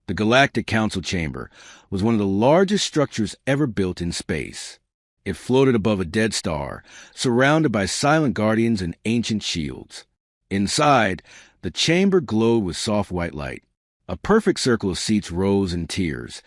The Galactic Council Chamber was one of the largest structures ever built in space. It floated above a dead star, surrounded by silent guardians and ancient shields. Inside, the chamber glowed with soft white light. A perfect circle of seats rose in tiers,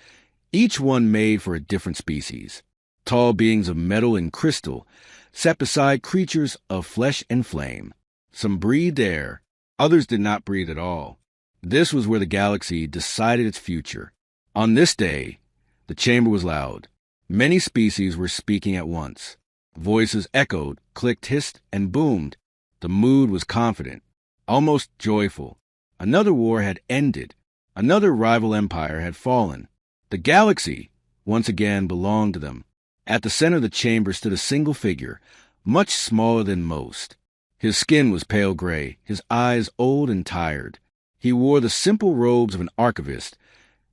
each one made for a different species. Tall beings of metal and crystal sat beside creatures of flesh and flame. Some breathed air, others did not breathe at all. This was where the galaxy decided its future. On this day, the chamber was loud. Many species were speaking at once. Voices echoed, clicked, hissed, and boomed. The mood was confident, almost joyful. Another war had ended. Another rival empire had fallen. The galaxy, once again, belonged to them. At the center of the chamber stood a single figure, much smaller than most. His skin was pale gray, his eyes old and tired. He wore the simple robes of an archivist,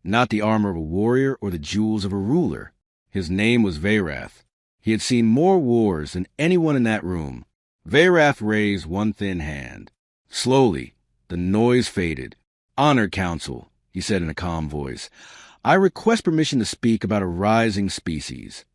not the armor of a warrior or the jewels of a ruler. His name was Veyrath. He had seen more wars than anyone in that room. Veyrath raised one thin hand. Slowly, the noise faded. "Honor Council," he said in a calm voice. "I request permission to speak about a rising species."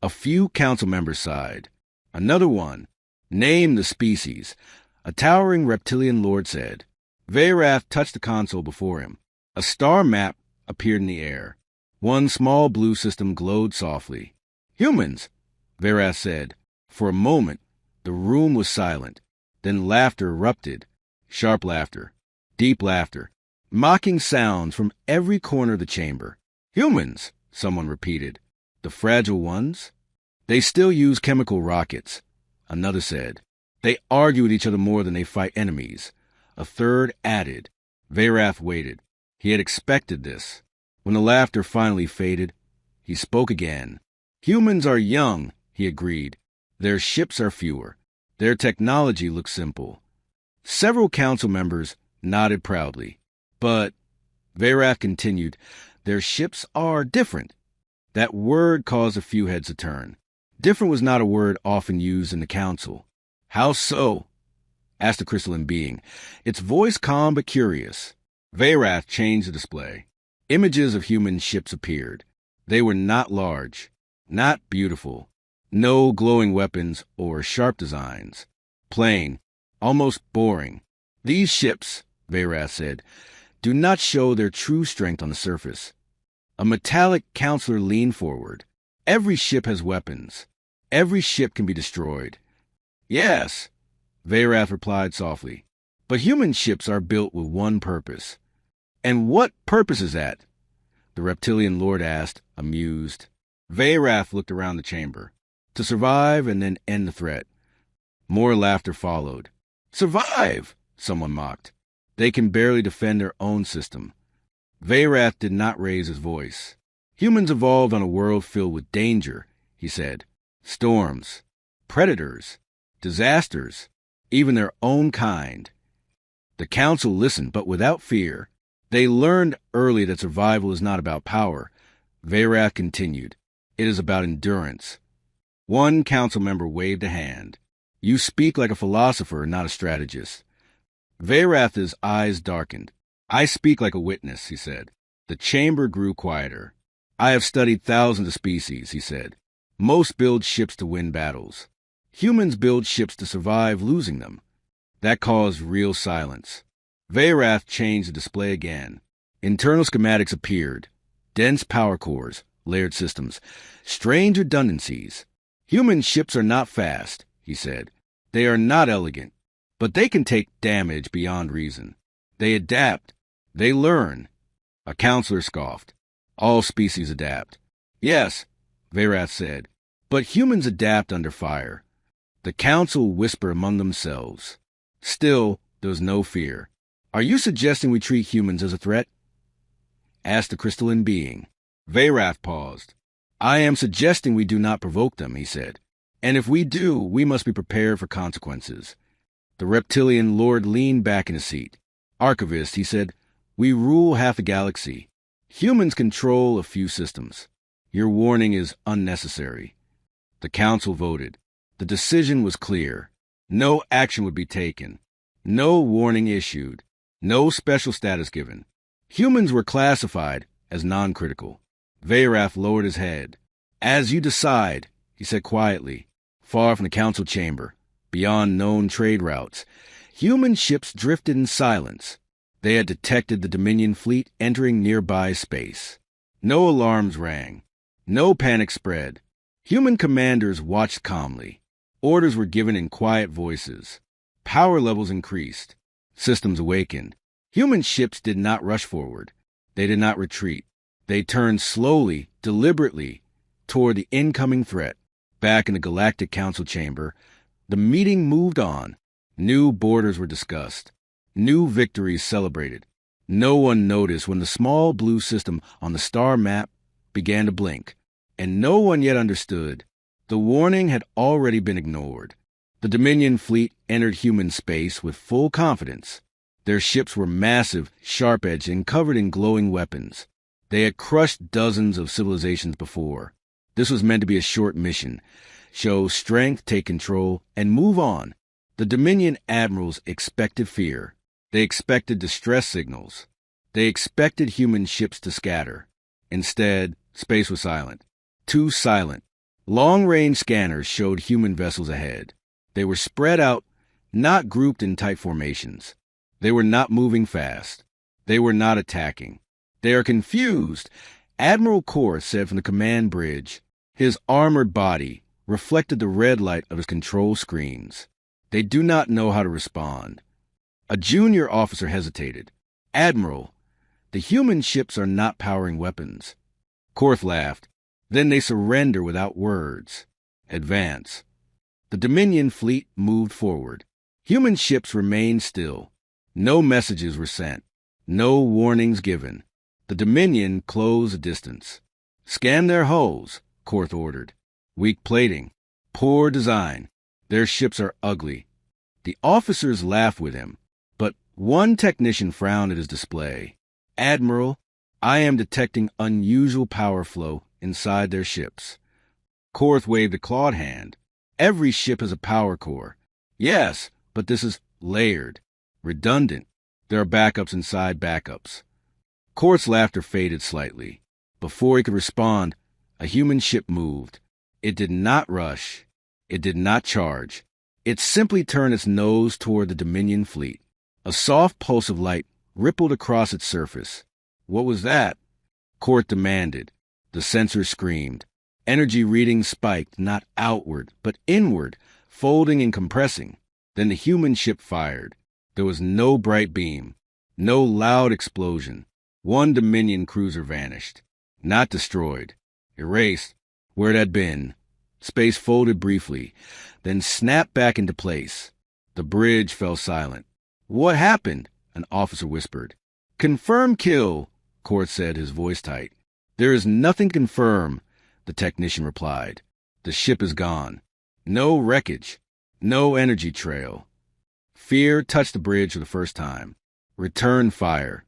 A few council members sighed. Another one, "Name the species," a towering reptilian lord said. Veyrath touched the console before him. A star map appeared in the air. One small blue system glowed softly. "Humans," Veyrath said. For a moment, the room was silent. Then laughter erupted. Sharp laughter. Deep laughter. Mocking sounds from every corner of the chamber. "Humans," someone repeated. "The fragile ones?" "They still use chemical rockets," another said. "They argue with each other more than they fight enemies." A third added. Veyrath waited. He had expected this. When the laughter finally faded, he spoke again. "Humans are young," he agreed. "Their ships are fewer. Their technology looks simple." Several council members nodded proudly. "But," Veyrath continued, "their ships are different." That word caused a few heads to turn. Different was not a word often used in the council. "How so?" asked the crystalline being, its voice calm but curious. Veyrath changed the display. Images of human ships appeared. They were not large, not beautiful, no glowing weapons or sharp designs. Plain, almost boring. "These ships," Veyrath said, "do not show their true strength on the surface." A metallic counselor leaned forward. "Every ship has weapons. Every ship can be destroyed." "Yes," Veyrath replied softly, "but human ships are built with one purpose." "And what purpose is that?" the reptilian lord asked, amused. Veyrath looked around the chamber. "To survive and then end the threat." More laughter followed. "Survive?" someone mocked. "They can barely defend their own system." Veyrath did not raise his voice. "Humans evolved on a world filled with danger," he said. "Storms, predators, disasters, even their own kind." The council listened, but without fear. They learned early that survival is not about power. Veyrath continued. "It is about endurance." One council member waved a hand. "You speak like a philosopher, not a strategist." Veyrath's eyes darkened. "I speak like a witness," he said. The chamber grew quieter. "I have studied thousands of species," he said. "Most build ships to win battles. Humans build ships to survive losing them." That caused real silence. Veyrath changed the display again. Internal schematics appeared. Dense power cores, layered systems, strange redundancies. "Human ships are not fast," he said. "They are not elegant, but they can take damage beyond reason. They adapt. They learn." A counselor scoffed. "All species adapt." "Yes," Veyrath said, "but humans adapt under fire." The council whispered among themselves. Still, there was no fear. "Are you suggesting we treat humans as a threat?" asked the crystalline being. Veyrath paused. "I am suggesting we do not provoke them," he said. "And if we do, we must be prepared for consequences." The reptilian lord leaned back in his seat. "Archivist," he said, "we rule half the galaxy. Humans control a few systems. Your warning is unnecessary." The council voted. The decision was clear. No action would be taken. No warning issued. No special status given. Humans were classified as non-critical. Veyrath lowered his head. "As you decide," he said quietly. Far from the council chamber, beyond known trade routes, human ships drifted in silence. They had detected the Dominion fleet entering nearby space. No alarms rang. No panic spread. Human commanders watched calmly. Orders were given in quiet voices. Power levels increased. Systems awakened. Human ships did not rush forward. They did not retreat. They turned slowly, deliberately, toward the incoming threat. Back in the Galactic Council chamber, the meeting moved on. New borders were discussed. New victories celebrated. No one noticed when the small blue system on the star map began to blink, and no one yet understood. The warning had already been ignored. The Dominion fleet entered human space with full confidence. Their ships were massive, sharp-edged, and covered in glowing weapons. They had crushed dozens of civilizations before. This was meant to be a short mission. Show strength, take control, and move on. The Dominion admirals expected fear. They expected distress signals. They expected human ships to scatter. Instead, space was silent. Too silent. Long-range scanners showed human vessels ahead. They were spread out, not grouped in tight formations. They were not moving fast. They were not attacking. "They are confused," Admiral Kor said from the command bridge. His armored body reflected the red light of his control screens. "They do not know how to respond." A junior officer hesitated. "Admiral, the human ships are not powering weapons." Korth laughed. "Then they surrender without words. Advance." The Dominion fleet moved forward. Human ships remained still. No messages were sent. No warnings given. The Dominion closed the distance. "Scan their hulls," Korth ordered. "Weak plating. Poor design. Their ships are ugly." The officers laughed with him, but one technician frowned at his display. "Admiral, I am detecting unusual power flow inside their ships." Korth waved a clawed hand. "Every ship has a power core." "Yes, but this is layered. Redundant. There are backups inside backups." Korth's laughter faded slightly. Before he could respond, a human ship moved. It did not rush. It did not charge. It simply turned its nose toward the Dominion fleet. A soft pulse of light rippled across its surface. "What was that?" Korth demanded. The sensor screamed. Energy readings spiked, not outward, but inward, folding and compressing. Then the human ship fired. There was no bright beam, no loud explosion. One Dominion cruiser vanished. Not destroyed. Erased. Where it had been. Space folded briefly, then snapped back into place. The bridge fell silent. "What happened?" an officer whispered. "Confirm kill," Korth said, his voice tight. "There is nothing to confirm," the technician replied. "The ship is gone. No wreckage. No energy trail." Fear touched the bridge for the first time. "Return fire."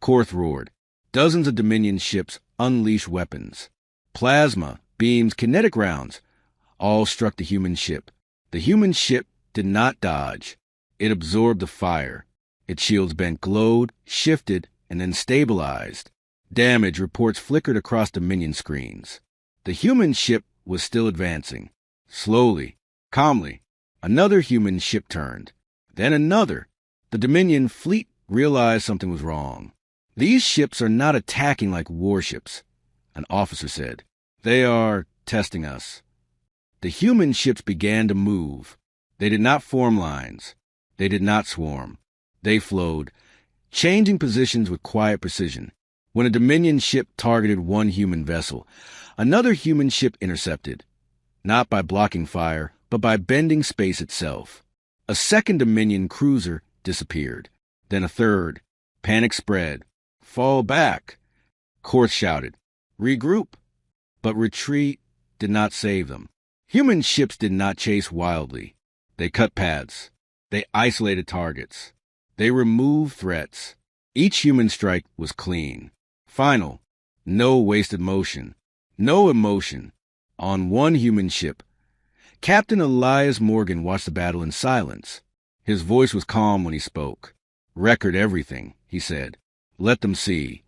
Korth roared. Dozens of Dominion ships unleashed weapons. Plasma, beams, kinetic rounds, all struck the human ship. The human ship did not dodge. It absorbed the fire. Its shields bent, glowed, shifted, and then stabilized. Damage reports flickered across Dominion screens. The human ship was still advancing. Slowly, calmly, another human ship turned. Then another. The Dominion fleet realized something was wrong. "These ships are not attacking like warships," an officer said. "They are testing us." The human ships began to move. They did not form lines. They did not swarm. They flowed, changing positions with quiet precision. When a Dominion ship targeted one human vessel, another human ship intercepted, not by blocking fire, but by bending space itself. A second Dominion cruiser disappeared. Then a third. Panic spread. "Fall back," Korth shouted. "Regroup." But retreat did not save them. Human ships did not chase wildly. They cut paths. They isolated targets. They removed threats. Each human strike was clean. Final. No wasted motion. No emotion. On one human ship, Captain Elias Morgan watched the battle in silence. His voice was calm when he spoke. "Record everything," he said. Let them see.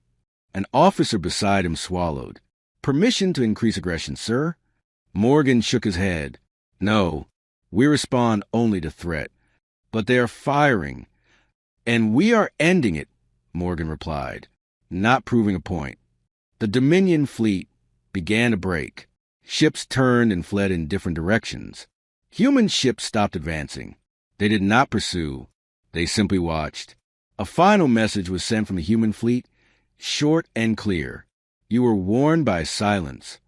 An officer beside him swallowed. Permission to increase aggression, sir? Morgan shook his head. No, we respond only to threat. But they are firing. And we are ending it, Morgan replied, not proving a point. The Dominion fleet began to break. Ships turned and fled in different directions. Human ships stopped advancing. They did not pursue. They simply watched. A final message was sent from the human fleet, short and clear. You were warned by silence.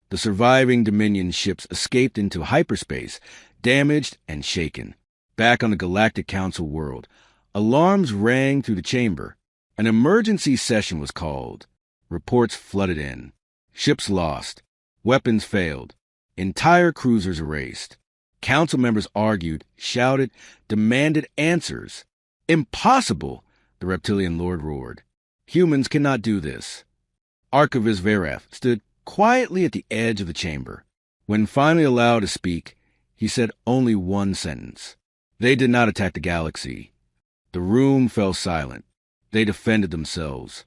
The surviving Dominion ships escaped into hyperspace, damaged and shaken. Back on the Galactic Council world, alarms rang through the chamber. An emergency session was called. Reports flooded in. Ships lost. Weapons failed. Entire cruisers erased. Council members argued, shouted, demanded answers. Impossible, the reptilian lord roared. Humans cannot do this. Archivist Verath stood quietly at the edge of the chamber. When finally allowed to speak, he said only one sentence. They did not attack the galaxy. The room fell silent. They defended themselves.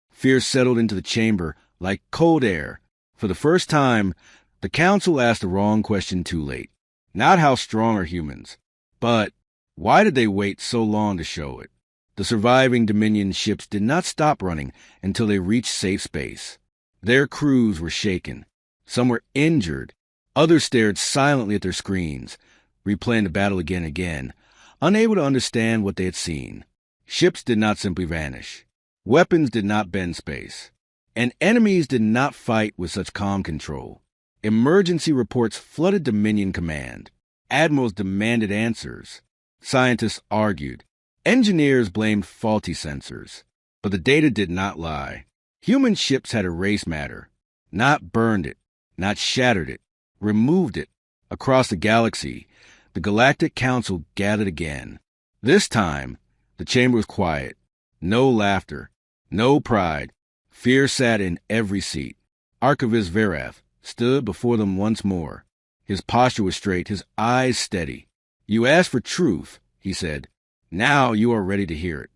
Fear settled into the chamber like cold air. For the first time, the council asked the wrong question too late. Not how strong are humans, but why did they wait so long to show it? The surviving Dominion ships did not stop running until they reached safe space. Their crews were shaken. Some were injured. Others stared silently at their screens, replaying the battle again and again, unable to understand what they had seen. Ships did not simply vanish. Weapons did not bend space. And enemies did not fight with such calm control. Emergency reports flooded Dominion Command. Admirals demanded answers. Scientists argued. Engineers blamed faulty sensors. But the data did not lie. Human ships had erased matter. Not burned it. Not shattered it. Removed it. Across the galaxy, the Galactic Council gathered again. This time, the chamber was quiet. No laughter. No pride. Fear sat in every seat. Archivist Verath stood before them once more. His posture was straight, his eyes steady. You asked for truth, he said. Now you are ready to hear it.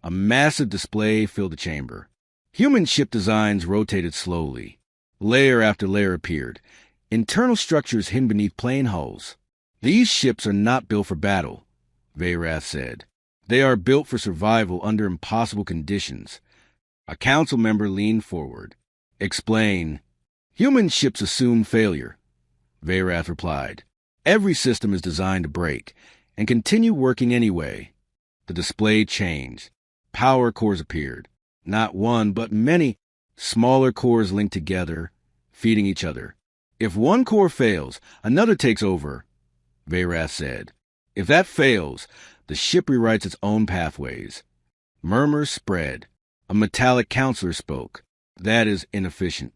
A massive display filled the chamber. Human ship designs rotated slowly. Layer after layer appeared. Internal structures hidden beneath plain hulls. These ships are not built for battle, Verath said. They are built for survival under impossible conditions. A council member leaned forward. Explain. Human ships assume failure, Verath replied. Every system is designed to break and continue working anyway. The display changed. Power cores appeared. Not one, but many smaller cores linked together, feeding each other. If one core fails, another takes over, Verath said. If that fails, the ship rewrites its own pathways. Murmurs spread. A metallic counselor spoke. That is inefficient.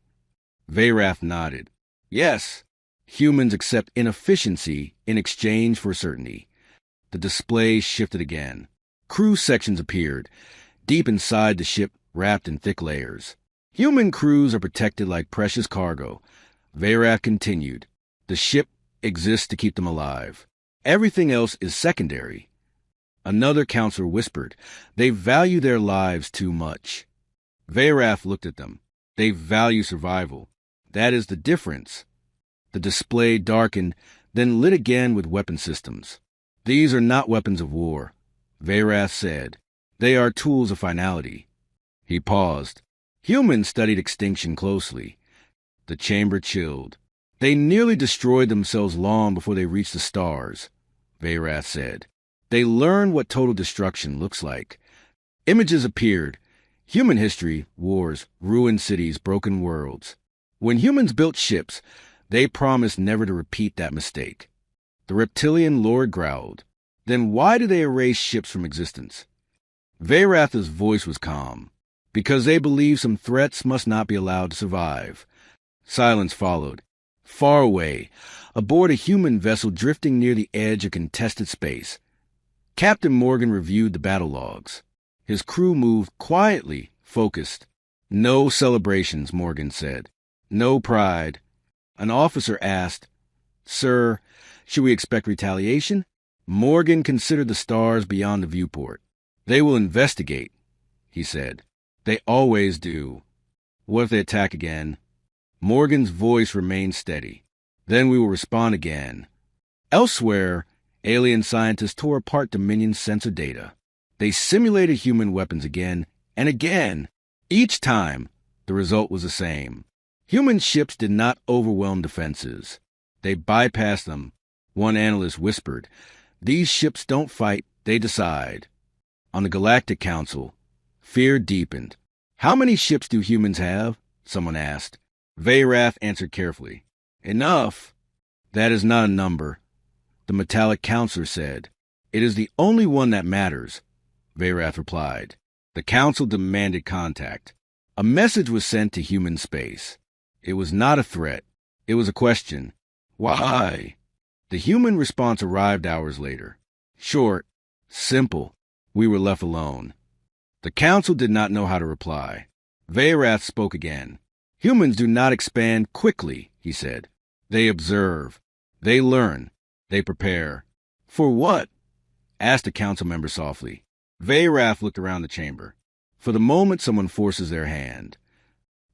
Verath nodded. Yes, humans accept inefficiency in exchange for certainty. The display shifted again. Crew sections appeared, deep inside the ship wrapped in thick layers. Human crews are protected like precious cargo. Verath continued. The ship exists to keep them alive. Everything else is secondary. Another counselor whispered, they value their lives too much. Verath looked at them. They value survival. That is the difference. The display darkened, then lit again with weapon systems. These are not weapons of war, Verath said. They are tools of finality. He paused. Humans studied extinction closely. The chamber chilled. They nearly destroyed themselves long before they reached the stars, Verath said. They learned what total destruction looks like. Images appeared. Human history, wars, ruined cities, broken worlds. When humans built ships, they promised never to repeat that mistake. The reptilian lord growled. Then why do they erase ships from existence? Verath's voice was calm. Because they believe some threats must not be allowed to survive. Silence followed. Far away, aboard a human vessel drifting near the edge of contested space, Captain Morgan reviewed the battle logs. His crew moved quietly, focused. No celebrations, Morgan said. No pride. An officer asked, Sir, should we expect retaliation? Morgan considered the stars beyond the viewport. They will investigate. he said. They always do. What if they attack again? Morgan's voice remained steady. Then we will respond again. Elsewhere, alien scientists tore apart Dominion's sensor data. They simulated human weapons again and again. Each time, the result was the same. Human ships did not overwhelm defenses. They bypassed them. One analyst whispered, "These ships don't fight, they decide." On the Galactic Council, fear deepened. "How many ships do humans have?" someone asked. Veyrath answered carefully. "Enough." "That is not a number," the metallic counselor said. "It is the only one that matters," Veyrath replied. The council demanded contact. A message was sent to human space. It was not a threat. It was a question. Why? The human response arrived hours later. Short, simple. We were left alone. The council did not know how to reply. Veyrath spoke again. "Humans do not expand quickly," he said. "They observe. They learn. They prepare." "For what?" asked a council member softly. Veyrath looked around the chamber. "For the moment someone forces their hand."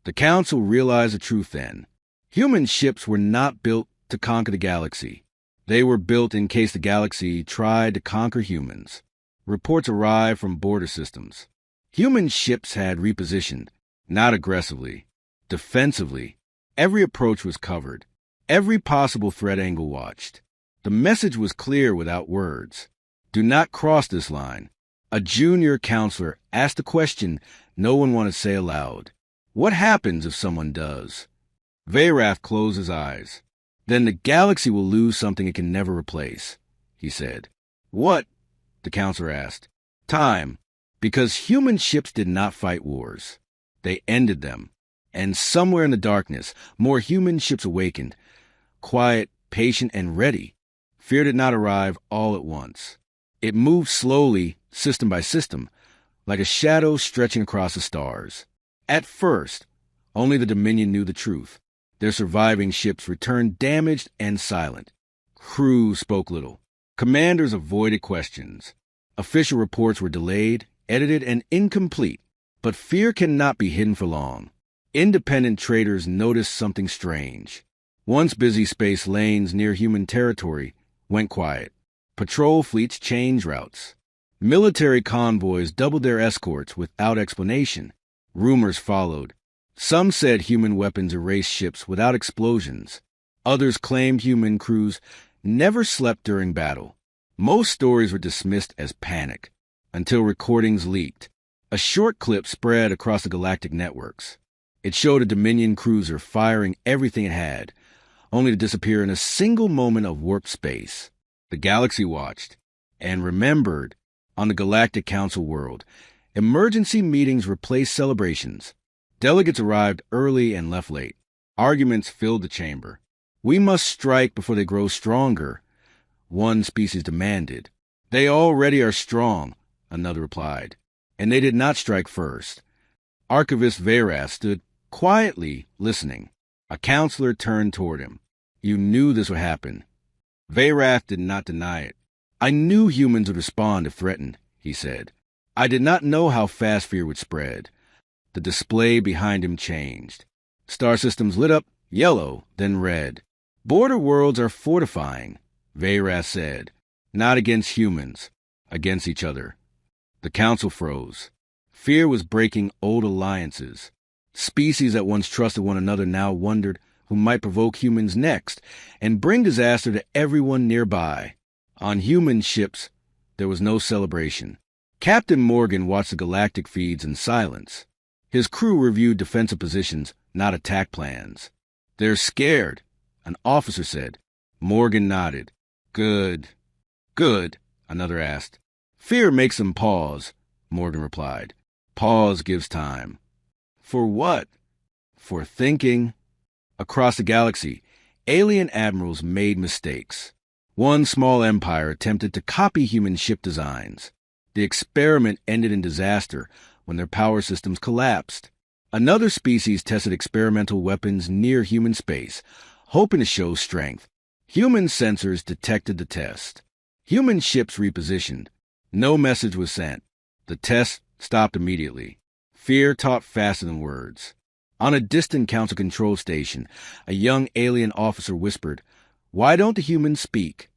The council realized the truth then. Human ships were not built to conquer the galaxy. They were built in case the galaxy tried to conquer humans. Reports arrived from border systems. Human ships had repositioned, not aggressively, defensively. Every approach was covered. Every possible threat angle watched. The message was clear without words. Do not cross this line. A junior counselor asked a question no one wanted to say aloud. What happens if someone does? Veyrath closed his eyes. Then the galaxy will lose something it can never replace, he said. What? The counselor asked. Time. Because human ships did not fight wars. They ended them. And somewhere in the darkness, more human ships awakened. Quiet, patient, and ready. Fear did not arrive all at once. It moved slowly, system by system, like a shadow stretching across the stars. At first, only the Dominion knew the truth. Their surviving ships returned damaged and silent. Crews spoke little. Commanders avoided questions. Official reports were delayed, edited, and incomplete. But fear cannot be hidden for long. Independent traders noticed something strange. Once busy space lanes near human territory went quiet. Patrol fleets changed routes. Military convoys doubled their escorts without explanation. Rumors followed. Some said human weapons erased ships without explosions. Others claimed human crews never slept during battle. Most stories were dismissed as panic, until recordings leaked. A short clip spread across the galactic networks. It showed a Dominion cruiser firing everything it had, only to disappear in a single moment of warp space. The galaxy watched and remembered. On the Galactic Council world, emergency meetings replaced celebrations. Delegates arrived early and left late. Arguments filled the chamber. We must strike before they grow stronger, one species demanded. They already are strong, another replied, and they did not strike first. Archivist Veyrath stood quietly listening. A counselor turned toward him. You knew this would happen. Veyrath did not deny it. I knew humans would respond if threatened, he said. I did not know how fast fear would spread. The display behind him changed. Star systems lit up, yellow, then red. Border worlds are fortifying, Veyrath said. Not against humans, against each other. The council froze. Fear was breaking old alliances. Species that once trusted one another now wondered who might provoke humans next and bring disaster to everyone nearby. On human ships, there was no celebration. Captain Morgan watched the galactic feeds in silence. His crew reviewed defensive positions, not attack plans. They're scared, an officer said. Morgan nodded. Good. Good, another asked. Fear makes them pause, Morgan replied. Pause gives time. For what? For thinking. Across the galaxy, alien admirals made mistakes. One small empire attempted to copy human ship designs. The experiment ended in disaster when their power systems collapsed. Another species tested experimental weapons near human space, hoping to show strength. Human sensors detected the test. Human ships repositioned. No message was sent. The test stopped immediately. Fear taught faster than words. On a distant council control station, a young alien officer whispered, "Why don't the humans speak?"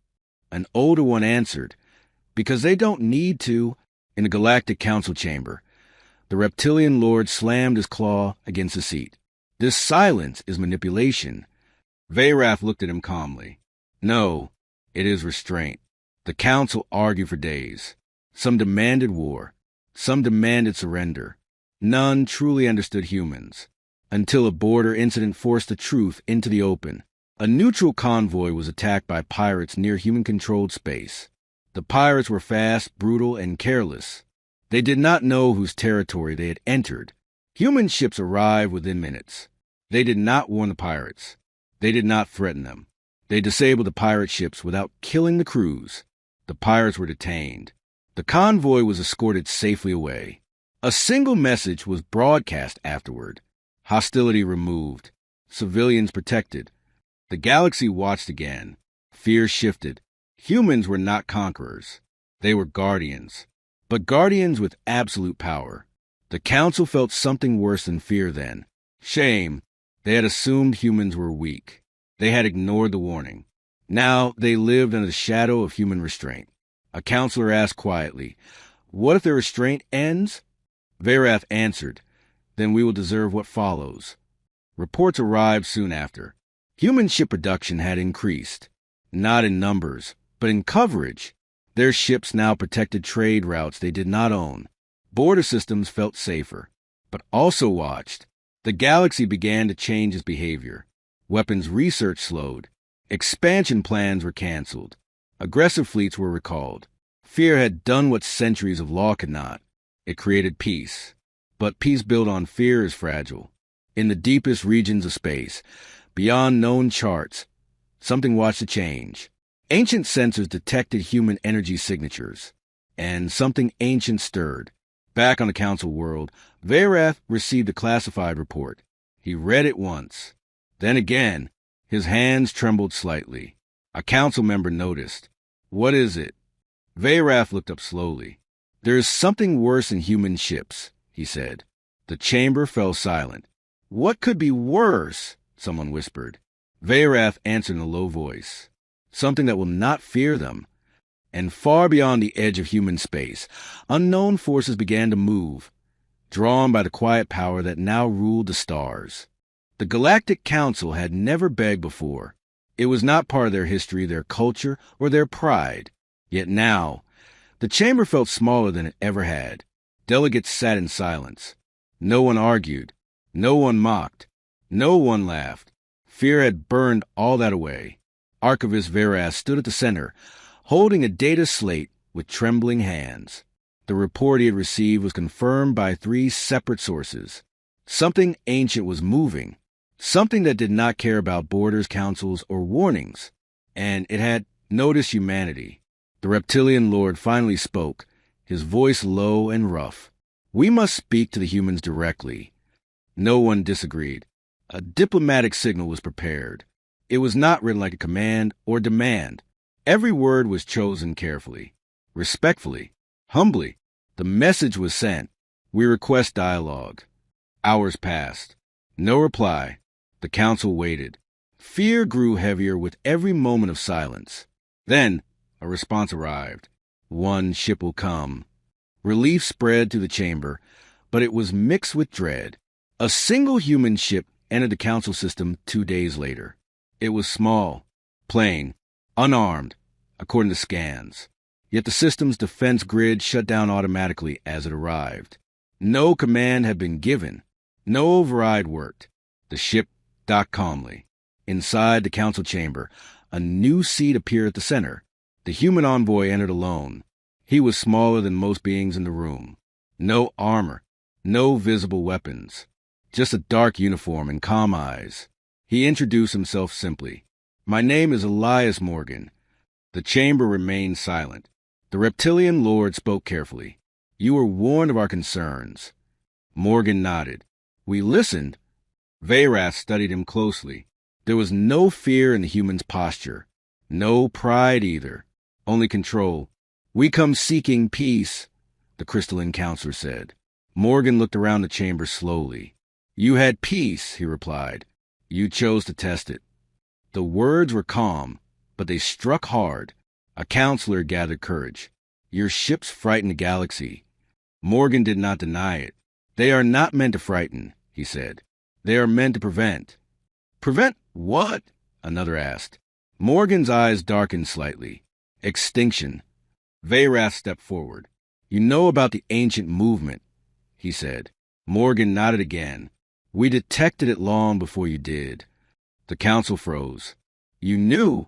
An older one answered, "Because they don't need to." In the galactic council chamber, the reptilian lord slammed his claw against the seat. "This silence is manipulation." Veyrath looked at him calmly. "No, it is restraint." The council argued for days. Some demanded war. Some demanded surrender. None truly understood humans, until a border incident forced the truth into the open. A neutral convoy was attacked by pirates near human-controlled space. The pirates were fast, brutal, and careless. They did not know whose territory they had entered. Human ships arrived within minutes. They did not warn the pirates. They did not threaten them. They disabled the pirate ships without killing the crews. The pirates were detained. The convoy was escorted safely away. A single message was broadcast afterward. Hostility removed. Civilians protected. The galaxy watched again. Fear shifted. Humans were not conquerors. They were guardians. But guardians with absolute power. The council felt something worse than fear then. Shame. They had assumed humans were weak. They had ignored the warning. Now they lived under the shadow of human restraint. A counselor asked quietly, "What if the restraint ends?" Veyrath answered, "Then we will deserve what follows." Reports arrived soon after. Human ship production had increased, not in numbers, but in coverage. Their ships now protected trade routes they did not own. Border systems felt safer, but also watched. The galaxy began to change its behavior. Weapons research slowed. Expansion plans were canceled. Aggressive fleets were recalled. Fear had done what centuries of law could not. It created peace. But peace built on fear is fragile. In the deepest regions of space, beyond known charts, something watched a change. Ancient sensors detected human energy signatures, and something ancient stirred. Back on the council world, Veyrath received a classified report. He read it once. Then again, his hands trembled slightly. A council member noticed. "What is it?" Veyrath looked up slowly. "There is something worse in human ships," he said. The chamber fell silent. "What could be worse?" someone whispered. Veyrath answered in a low voice. "Something that will not fear them." And far beyond the edge of human space, unknown forces began to move, drawn by the quiet power that now ruled the stars. The Galactic Council had never begged before. It was not part of their history, their culture, or their pride. Yet now, the chamber felt smaller than it ever had. Delegates sat in silence. No one argued. No one mocked. No one laughed. Fear had burned all that away. Archivist Veyrath stood at the center, holding a data slate with trembling hands. The report he had received was confirmed by 3 separate sources. Something ancient was moving. Something that did not care about borders, councils, or warnings. And it had noticed humanity. The reptilian lord finally spoke, his voice low and rough. "We must speak to the humans directly." No one disagreed. A diplomatic signal was prepared. It was not written like a command or demand. Every word was chosen carefully, respectfully, humbly. The message was sent. "We request dialogue." Hours passed. No reply. The council waited. Fear grew heavier with every moment of silence. Then a response arrived. "One ship will come." Relief spread through the chamber, but it was mixed with dread. A single human ship entered the council system 2 days later. It was small, plain, unarmed, according to scans. Yet the system's defense grid shut down automatically as it arrived. No command had been given. No override worked. The ship docked calmly. Inside the council chamber, a new seat appeared at the center. The human envoy entered alone. He was smaller than most beings in the room. No armor, no visible weapons. Just a dark uniform and calm eyes. He introduced himself simply. "My name is Elias Morgan." The chamber remained silent. The reptilian lord spoke carefully. "You were warned of our concerns." Morgan nodded. "We listened." Veyrath studied him closely. There was no fear in the human's posture. No pride either. Only control. "We come seeking peace." the crystalline counselor said. Morgan looked around the chamber slowly. You had peace, he replied. You chose to test it. The words were calm, but they struck hard. A counselor gathered courage. Your ships frighten the galaxy. Morgan did not deny it. They are not meant to frighten, he said. They are meant to prevent. Prevent what? Another asked. Morgan's eyes darkened slightly. Extinction. Veyrath stepped forward. You know about the ancient movement, he said. Morgan nodded again. We detected it long before you did. The council froze. You knew?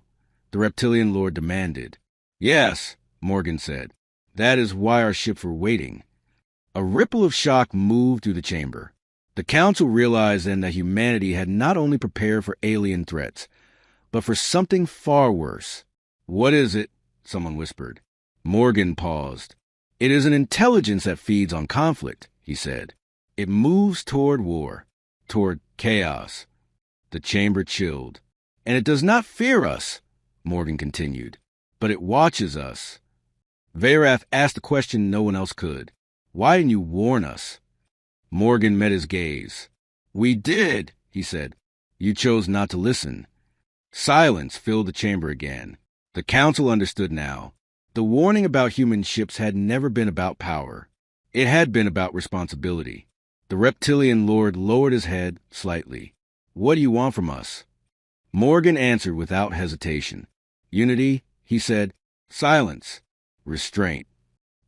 The reptilian lord demanded. Yes, Morgan said. That is why our ships were waiting. A ripple of shock moved through the chamber. The council realized then that humanity had not only prepared for alien threats, but for something far worse. What is it? Someone whispered. Morgan paused. It is an intelligence that feeds on conflict, he said. It moves toward war, toward chaos. The chamber chilled. And it does not fear us, Morgan continued, but it watches us. Veyrath asked a question no one else could. Why didn't you warn us? Morgan met his gaze. We did, he said. You chose not to listen. Silence filled the chamber again. The council understood now. The warning about human ships had never been about power. It had been about responsibility. The reptilian lord lowered his head slightly. What do you want from us? Morgan answered without hesitation. Unity, he said. Silence. Restraint.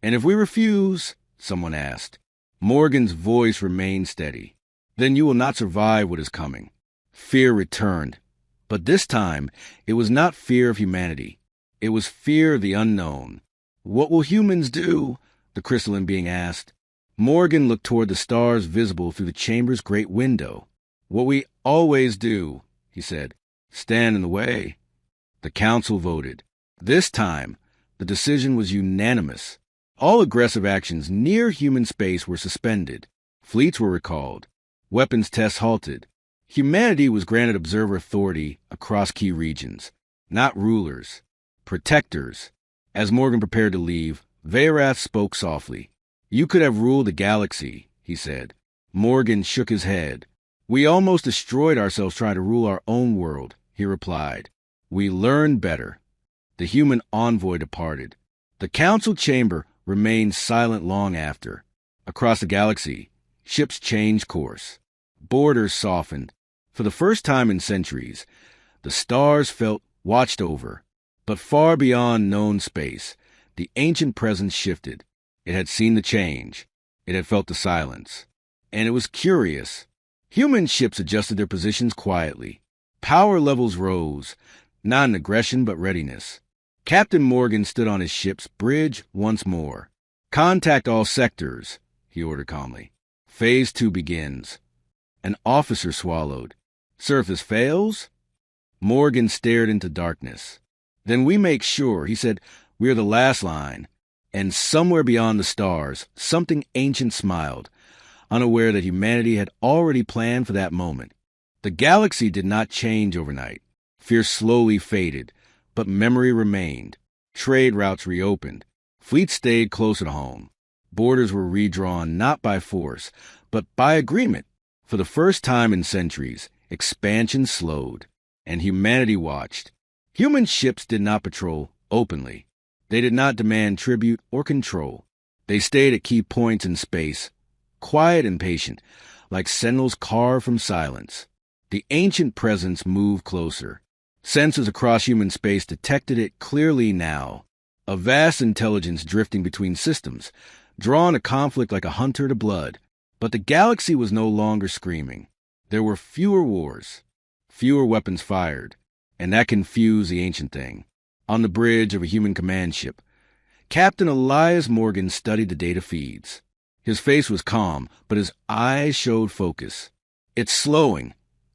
And if we refuse, someone asked. Morgan's voice remained steady. Then you will not survive what is coming. Fear returned. But this time, it was not fear of humanity. It was fear of the unknown. What will humans do? The crystalline being asked. Morgan looked toward the stars visible through the chamber's great window. What we always do, he said. Stand in the way. The council voted. This time, the decision was unanimous. All aggressive actions near human space were suspended. Fleets were recalled. Weapons tests halted. Humanity was granted observer authority across key regions, not rulers, protectors. As Morgan prepared to leave, Veyrath spoke softly. You could have ruled the galaxy, he said. Morgan shook his head. We almost destroyed ourselves trying to rule our own world, he replied. We learned better. The human envoy departed. The council chamber remained silent long after. Across the galaxy, ships changed course. Borders softened. For the first time in centuries, the stars felt watched over. But far beyond known space, the ancient presence shifted. It had seen the change. It had felt the silence. And it was curious. Human ships adjusted their positions quietly. Power levels rose, not in aggression but readiness. Captain Morgan stood on his ship's bridge once more. Contact all sectors, he ordered calmly. Phase 2 begins. An officer swallowed. Sir, if this fails? Morgan stared into darkness. Then we make sure, he said, we are the last line. And somewhere beyond the stars, something ancient smiled, unaware that humanity had already planned for that moment. The galaxy did not change overnight. Fear slowly faded, but memory remained. Trade routes reopened. Fleets stayed closer to home. Borders were redrawn not by force, but by agreement. For the first time in centuries, expansion slowed, and humanity watched. Human ships did not patrol openly. They did not demand tribute or control. They stayed at key points in space, quiet and patient, like sentinels carved from silence. The ancient presence moved closer. Sensors across human space detected it clearly now. A vast intelligence drifting between systems, drawn to conflict like a hunter to blood. But the galaxy was no longer screaming. There were fewer wars, fewer weapons fired, and that confused the ancient thing. On the bridge of a human command ship, Captain Elias Morgan studied the data feeds. His face was calm, but his eyes showed focus. It's slowing,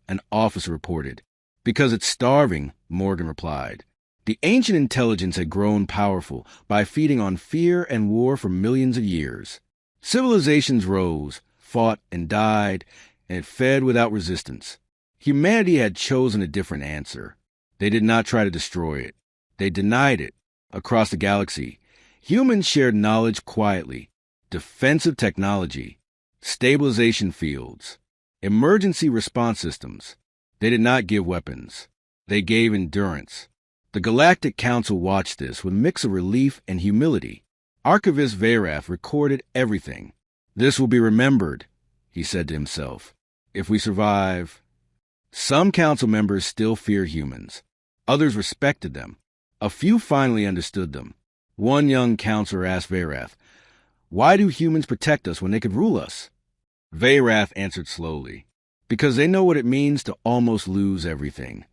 an officer reported. Because it's starving, Morgan replied. The ancient intelligence had grown powerful by feeding on fear and war for millions of years. Civilizations rose, fought and died, and it fed without resistance. Humanity had chosen a different answer. They did not try to destroy it. They denied it. Across the galaxy, humans shared knowledge quietly. defensive technology, stabilization fields, emergency response systems. They did not give weapons. They gave endurance. The Galactic Council watched this with a mix of relief and humility. Archivist Veyrath recorded everything. This will be remembered, he said to himself, if we survive. Some council members still fear humans. Others respected them. A few finally understood them. One young counselor asked Veyrath, "Why do humans protect us when they could rule us?" Veyrath answered slowly, "Because they know what it means to almost lose everything."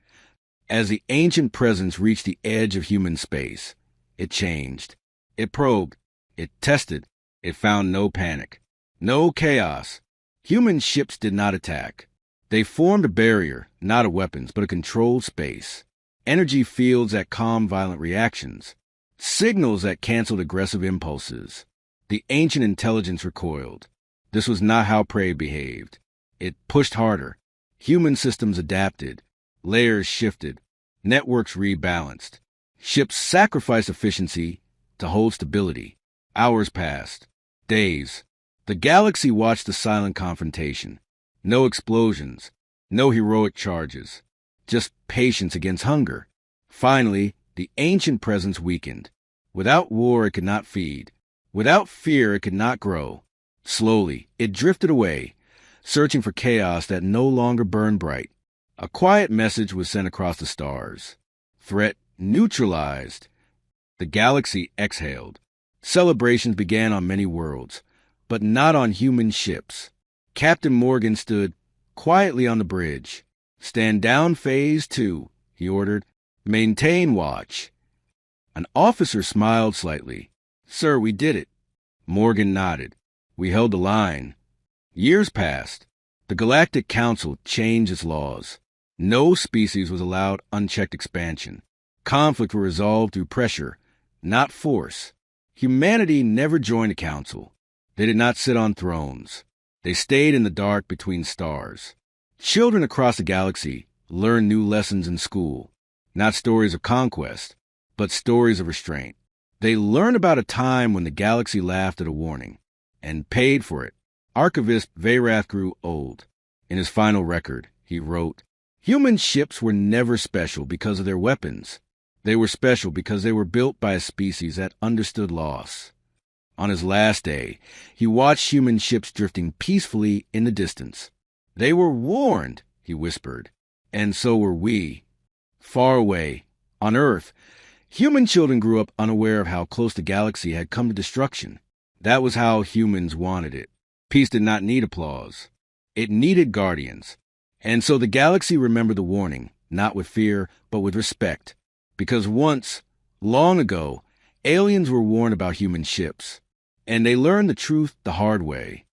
As the ancient presence reached the edge of human space, it changed. It probed. It tested. It found no panic. No chaos. Human ships did not attack. They formed a barrier, not of weapons, but a controlled space. Energy fields that calmed violent reactions. Signals that canceled aggressive impulses. The ancient intelligence recoiled. This was not how prey behaved. It pushed harder. Human systems adapted. Layers shifted. Networks rebalanced. Ships sacrificed efficiency to hold stability. Hours passed. Days. The galaxy watched the silent confrontation. No explosions. No heroic charges. Just patience against hunger. Finally, the ancient presence weakened. Without war, it could not feed. Without fear, it could not grow. Slowly, it drifted away, searching for chaos that no longer burned bright. A quiet message was sent across the stars. Threat neutralized. The galaxy exhaled. Celebrations began on many worlds, but not on human ships. Captain Morgan stood quietly on the bridge. "Stand down, Phase 2, he ordered. "Maintain watch." An officer smiled slightly. "Sir, we did it." Morgan nodded. "We held the line." Years passed. The Galactic Council changed its laws. No species was allowed unchecked expansion. Conflict was resolved through pressure, not force. Humanity never joined the Council. They did not sit on thrones. They stayed in the dark between stars. Children across the galaxy learned new lessons in school. Not stories of conquest, but stories of restraint. They learned about a time when the galaxy laughed at a warning and paid for it. Archivist Veyrath grew old. In his final record, he wrote, "Human ships were never special because of their weapons. They were special because they were built by a species that understood loss." On his last day, he watched human ships drifting peacefully in the distance. "They were warned," he whispered, "and so were we." Far away, on Earth, human children grew up unaware of how close the galaxy had come to destruction. That was how humans wanted it. Peace did not need applause. It needed guardians. And so the galaxy remembered the warning, not with fear, but with respect. Because once, long ago, aliens were warned about human ships. And they learned the truth the hard way.